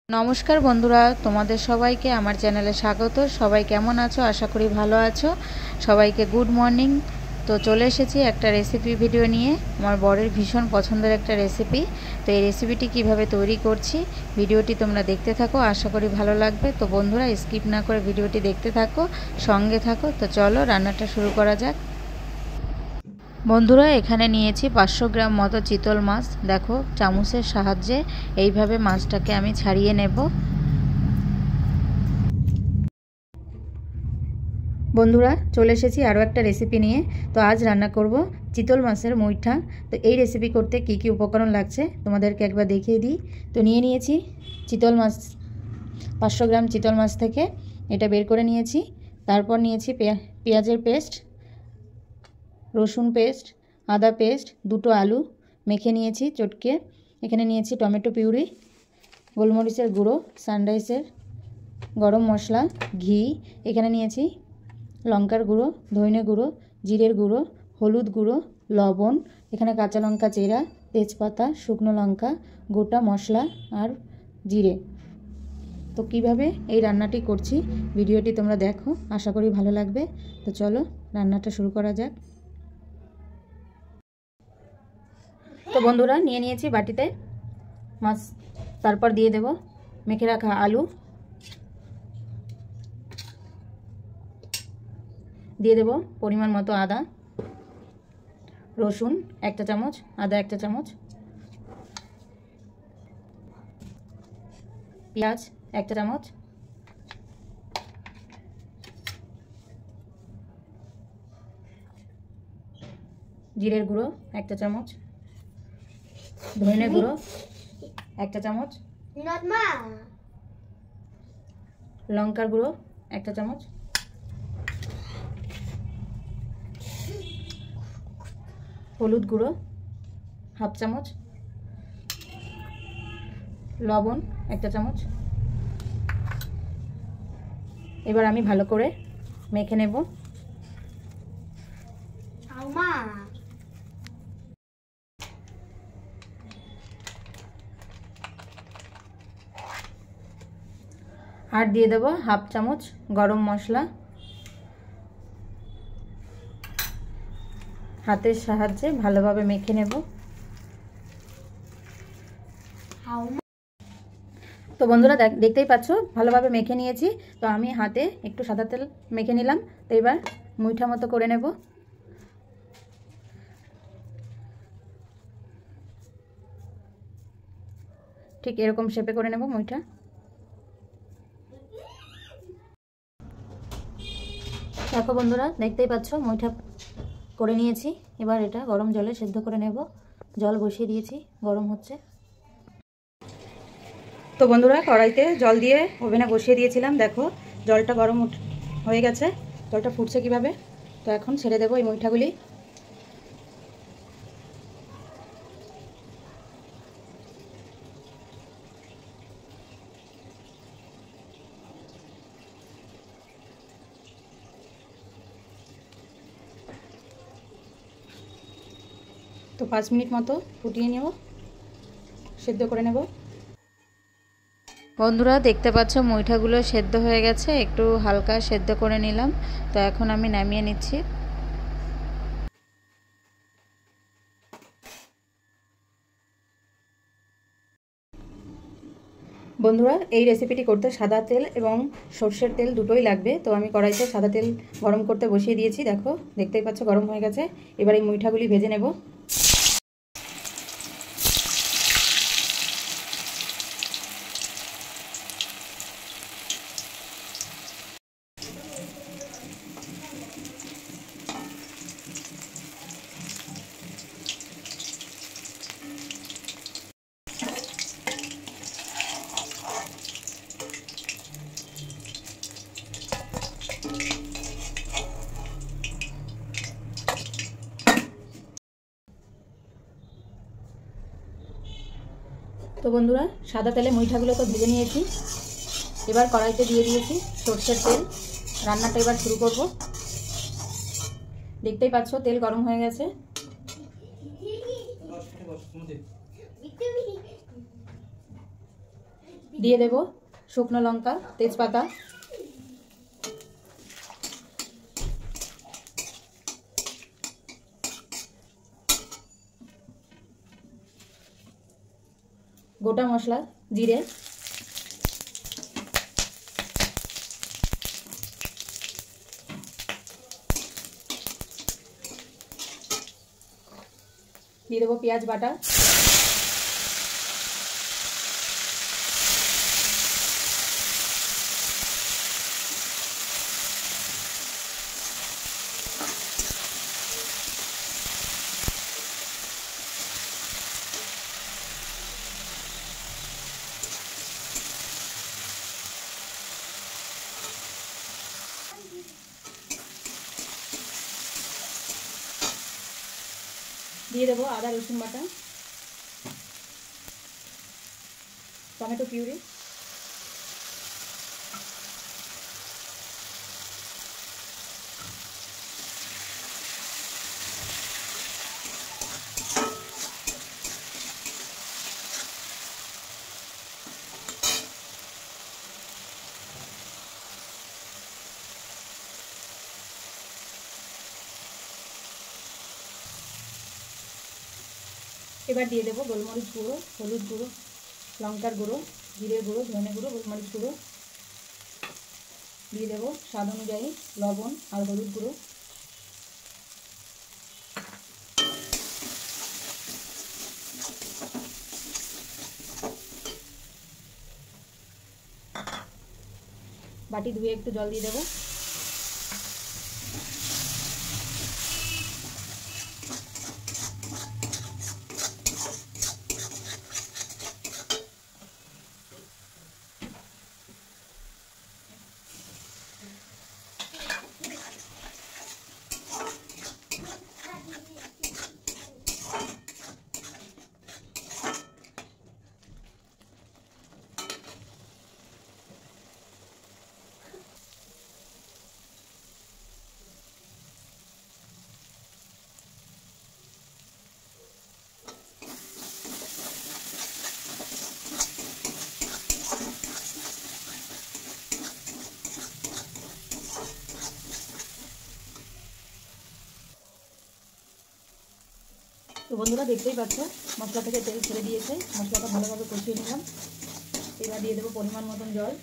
নমস্কার বন্ধুরা, তোমাদের সবাইকে আমার চ্যানেলে স্বাগত। সবাই কেমন আছো? আশা করি ভালো আছো। সবাইকে গুড মর্নিং। তো চলে এসেছি একটা রেসিপি ভিডিও নিয়ে, আমার বরের ভীষণ পছন্দের একটা রেসিপি। তো এই রেসিপিটি কিভাবে তৈরি করছি ভিডিওটি তোমরা দেখতে থাকো, আশা করি ভালো লাগবে। তো বন্ধুরা স্কিপ না করে ভিডিওটি দেখতে থাকো, সঙ্গে থাকো। তো চলো রান্নাটা শুরু করা যাক। বন্ধুরা এখানে নিয়েছি 500 গ্রাম মতো চিতল মাছ। দেখো চামচের সাহায্যে এইভাবে মাছটাকে আমি ছাড়িয়ে নেব। বন্ধুরা চলে এসেছি আরও একটা রেসিপি নিয়ে। তো আজ রান্না করব চিতল মাছের মুইঠা। তো এই রেসিপি করতে কি কি উপকরণ লাগছে তোমাদেরকে একবার দেখিয়ে দিই। তো নিয়েছি চিতল মাছ, 500 গ্রাম চিতল মাছ থেকে এটা বের করে নিয়েছি। তারপর নিয়েছি পেঁয়াজের পেস্ট, রসুন পেস্ট, আদা পেস্ট, দুটো আলু মেখে নিয়েছি চটকে। এখানে নিয়েছি টমেটো পিউরি, গোলমরিচের গুঁড়ো, সানরাইসের গরম মশলা, ঘি। এখানে নিয়েছি লঙ্কার গুঁড়ো, ধনে গুঁড়ো, জিরের গুঁড়ো, হলুদ গুঁড়ো, লবণ। এখানে কাঁচা লঙ্কা চেরা, তেজপাতা, শুকনো লঙ্কা, গোটা মশলা আর জিরে। তো কিভাবে এই রান্নাটি করছি ভিডিওটি তোমরা দেখো, আশা করি ভালো লাগবে। তো চলো রান্নাটা শুরু করা যাক। তো বন্ধুরা নিয়েছি বাটিতে মাছ, তারপর দিয়ে দেব মেখে রাখা আলু, দিয়ে দেব পরিমাণ মতো আদা, রসুন 1 চা চামচ, আদা 1 চা চামচ, পেঁয়াজ 1 চা চামচ, জিরের গুঁড়ো 1 চা চামচ, ধনে গুঁড়ো 1 চা চামচ, লঙ্কার গুঁড়ো 1 চা চামচ, হলুদ গুঁড়ো 1/2 চামচ, লবণ 1 চা চামচ। এবার আমি ভালো করে মেখে নেব। আর দিয়ে দেব 1/2 চামচ গরম মশলা। হাতের সাহায্যে ভালোভাবে মেখে নেব। তো বন্ধুরা দেখতেই পাচ্ছ ভালোভাবে মেখে নিয়েছি। তো আমি হাতে একটু সাদা তেল মেখে নিলাম। তো এবার মুইঠা মতো করে নেব। ঠিক এরকম শেপে করে নেব মুইঠা। দেখো বন্ধুরা দেখতেই পাচ্ছ মুইঠা করে নিয়েছি। এবার এটা গরম জলে সেদ্ধ করে নেব। জল বসিয়ে দিয়েছি, গরম হচ্ছে। তো বন্ধুরা কড়াইতে জল দিয়ে ওভেনে বসিয়ে দিয়েছিলাম। দেখো জলটা গরম হয়ে গেছে, জলটা ফুটছে কিভাবে। তো এখন ছেড়ে দেবো এই মুইঠাগুলি। তো 5 মিনিট মতো ফুটিয়ে নেব, সেদ্ধ করে নেব। বন্ধুরা দেখতে পাচ্ছ মুইঠাগুলো সেদ্ধ হয়ে গেছে, একটু হালকা সেদ্ধ করে নিলাম। তো এখন আমি নামিয়ে নিচ্ছি। বন্ধুরা এই রেসিপিটি করতে সাদা তেল এবং সর্ষের তেল দুটোই লাগবে। তো আমি কড়াইতে সাদা তেল গরম করতে বসিয়ে দিয়েছি। দেখো দেখতেই পাচ্ছ গরম হয়ে গেছে। এবার এই মুইঠাগুলি ভেজে নেব। তো বন্ধুরা সাদা তেলে মুইঠাগুলো তো ভেজে নিয়েছি। এবার কড়াইতে দিয়ে দিয়েছি সর্ষের তেল। রান্নাটা এবার শুরু করব। দেখতেই পাচ্ছ তেল গরম হয়ে গেছে। দিয়ে দেব শুকনো লঙ্কা, তেজপাতা, গোটা মশলা, জিরে, দিয়ে দেবো পেঁয়াজ বাটা, দিয়ে দেবো আদা রসুন বাটা, টমেটো পিউরি, এবার দিয়ে দেবো গোলমরিচ গুঁড়ো, হলুদ গুঁড়ো, লঙ্কার গুঁড়ো, জিরে গুঁড়ো, ধনে গুঁড়ো, গোলমরিচ গুঁড়ো, দিয়ে দেবো স্বাদ অনুযায়ী লবণ আর হলুদ গুঁড়ো, বাটি ধুয়ে একটু জল দিয়ে দেবো, তো বন্ধুরা দেখতেই পাচ্ছ মশলা থেকে তেল ছেড়ে দিয়েছে, মশলাটা ভালোভাবে কষিয়ে নিলাম। এবার দিয়ে দেবো পরিমাণ মতন জল,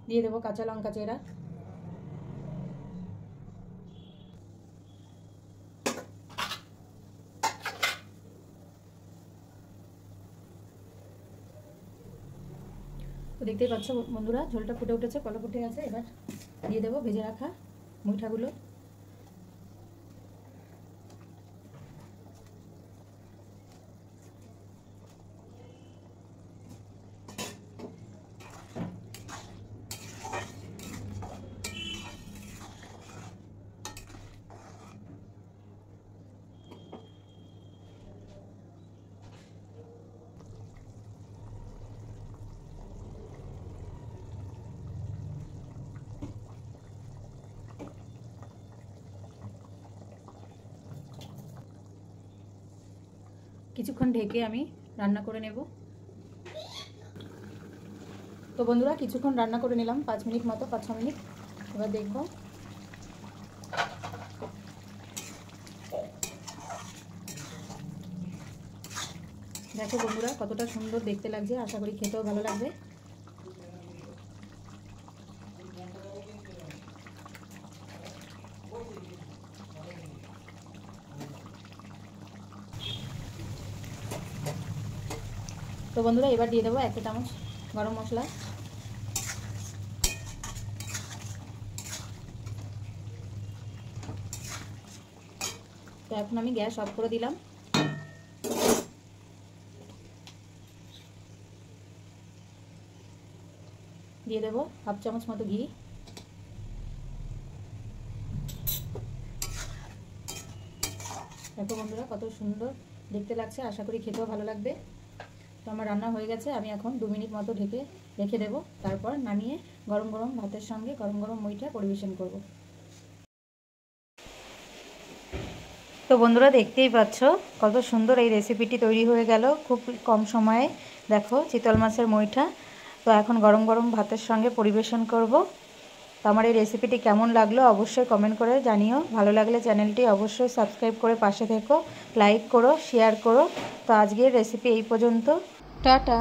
দিয়ে দেবো কাঁচা লঙ্কা চেরা, তো দেখতেই পাচ্ছ বন্ধুরা ঝোলটা ফুটে উঠেছে, কলা ফুটে আছে। এবার দিয়ে দেবো ভেজে রাখা মুইঠাগুলো, কিছুক্ষণ ঢেকে আমি রান্না করে নেব। তো বন্ধুরা কিছুক্ষণ রান্না করে নিলাম, 5 মিনিট মতো, 5-6 মিনিট। এবার দেখব দেখো বন্ধুরা কতটা সুন্দর দেখতে লাগছে, আশা করি খেতেও ভালো লাগবে। তো বন্ধুরা এবার দিয়ে দেবো 1 চামচ গরম মশলা, তো এখন আমি গ্যাস অফ করে দিলাম। দিয়ে দেবো 1/2 চামচ মতো ঘি, দেখো বন্ধুরা কত সুন্দর দেখতে লাগছে, আশা করি খেতেও ভালো লাগবে। তো আমার রান্না হয়ে গেছে, আমি এখন 2 মিনিট মতো ঢেকে রেখে দেবো, তারপর নামিয়ে গরম গরম ভাতের সঙ্গে গরম গরম মুইঠা পরিবেশন করব। তো বন্ধুরা দেখতেই পাচ্ছ কত সুন্দর এই রেসিপিটি তৈরি হয়ে গেল খুব কম সময়ে। দেখো চিতল মাছের মুইঠা তো এখন গরম গরম ভাতের সঙ্গে পরিবেশন করব। তো আমার এই রেসিপিটি কেমন লাগলো অবশ্যই কমেন্ট করে জানিও। ভালো লাগলে চ্যানেলটি অবশ্যই সাবস্ক্রাইব করে পাশে থেকো, লাইক করো, শেয়ার করো। তো আজকের রেসিপি এই পর্যন্ত, টাটা।